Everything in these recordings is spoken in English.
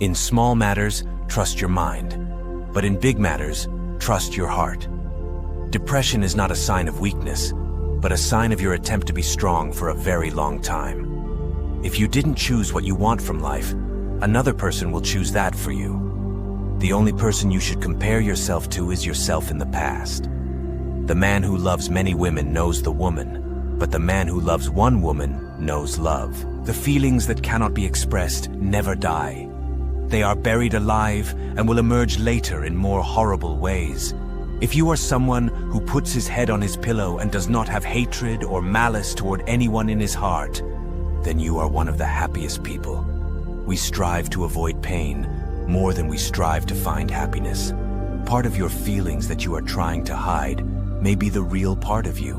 In small matters, trust your mind. But in big matters, trust your heart. Depression is not a sign of weakness, but a sign of your attempt to be strong for a very long time. If you didn't choose what you want from life, another person will choose that for you. The only person you should compare yourself to is yourself in the past. The man who loves many women knows the woman, but the man who loves one woman knows love. The feelings that cannot be expressed never die. They are buried alive and will emerge later in more horrible ways. If you are someone who puts his head on his pillow and does not have hatred or malice toward anyone in his heart, then you are one of the happiest people. We strive to avoid pain more than we strive to find happiness. Part of your feelings that you are trying to hide may be the real part of you.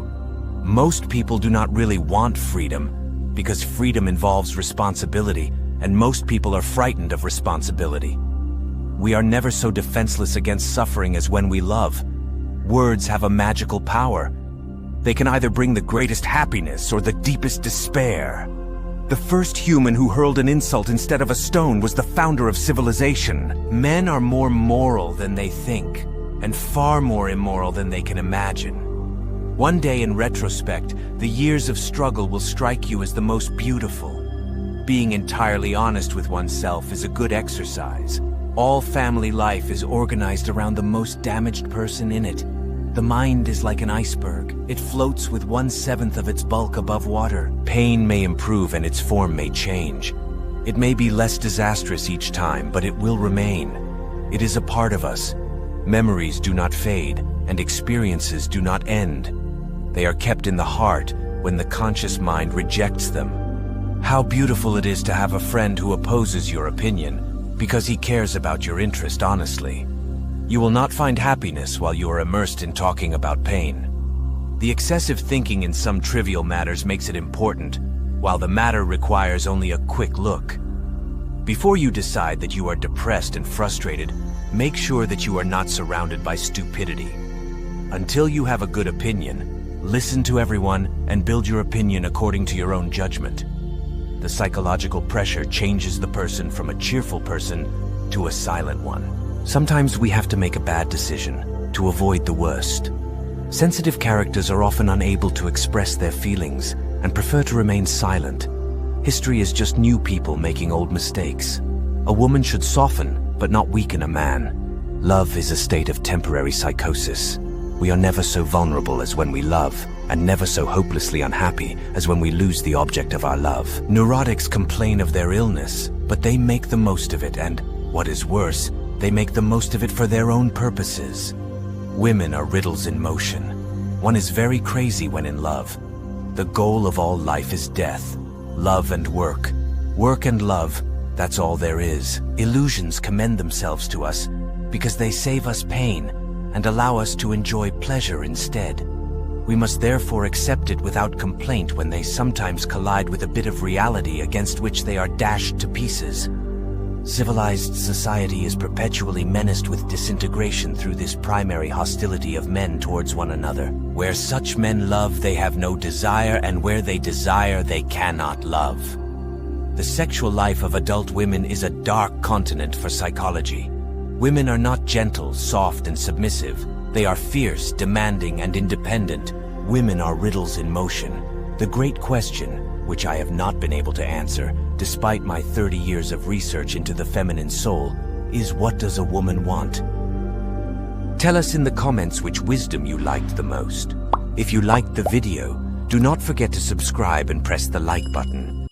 Most people do not really want freedom because freedom involves responsibility, and most people are frightened of responsibility. We are never so defenseless against suffering as when we love. Words have a magical power. They can either bring the greatest happiness or the deepest despair. The first human who hurled an insult instead of a stone was the founder of civilization. Men are more moral than they think, and far more immoral than they can imagine. One day in retrospect, the years of struggle will strike you as the most beautiful. Being entirely honest with oneself is a good exercise. All family life is organized around the most damaged person in it. The mind is like an iceberg. It floats with 1/7 of its bulk above water. Pain may improve and its form may change. It may be less disastrous each time, but it will remain. It is a part of us. Memories do not fade, and experiences do not end. They are kept in the heart when the conscious mind rejects them. How beautiful it is to have a friend who opposes your opinion, because he cares about your interest honestly. You will not find happiness while you are immersed in talking about pain. The excessive thinking in some trivial matters makes it important, while the matter requires only a quick look. Before you decide that you are depressed and frustrated, make sure that you are not surrounded by stupidity. Until you have a good opinion, listen to everyone and build your opinion according to your own judgment. The psychological pressure changes the person from a cheerful person to a silent one. Sometimes we have to make a bad decision to avoid the worst. Sensitive characters are often unable to express their feelings and prefer to remain silent. History is just new people making old mistakes. A woman should soften, but not weaken a man. Love is a state of temporary psychosis. We are never so vulnerable as when we love, and never so hopelessly unhappy as when we lose the object of our love. Neurotics complain of their illness, but they make the most of it, and, what is worse, they make the most of it for their own purposes. Women are riddles in motion. One is very crazy when in love. The goal of all life is death. Love and work. Work and love, that's all there is. Illusions commend themselves to us because they save us pain and allow us to enjoy pleasure instead. We must therefore accept it without complaint when they sometimes collide with a bit of reality against which they are dashed to pieces. Civilized society is perpetually menaced with disintegration through this primary hostility of men towards one another. Where such men love, they have no desire, and where they desire, they cannot love. The sexual life of adult women is a dark continent for psychology. Women are not gentle, soft, and submissive. They are fierce, demanding, and independent. Women are riddles in motion. The great question, which I have not been able to answer, despite my 30 years of research into the feminine soul, is what does a woman want? Tell us in the comments which wisdom you liked the most. If you liked the video, do not forget to subscribe and press the like button.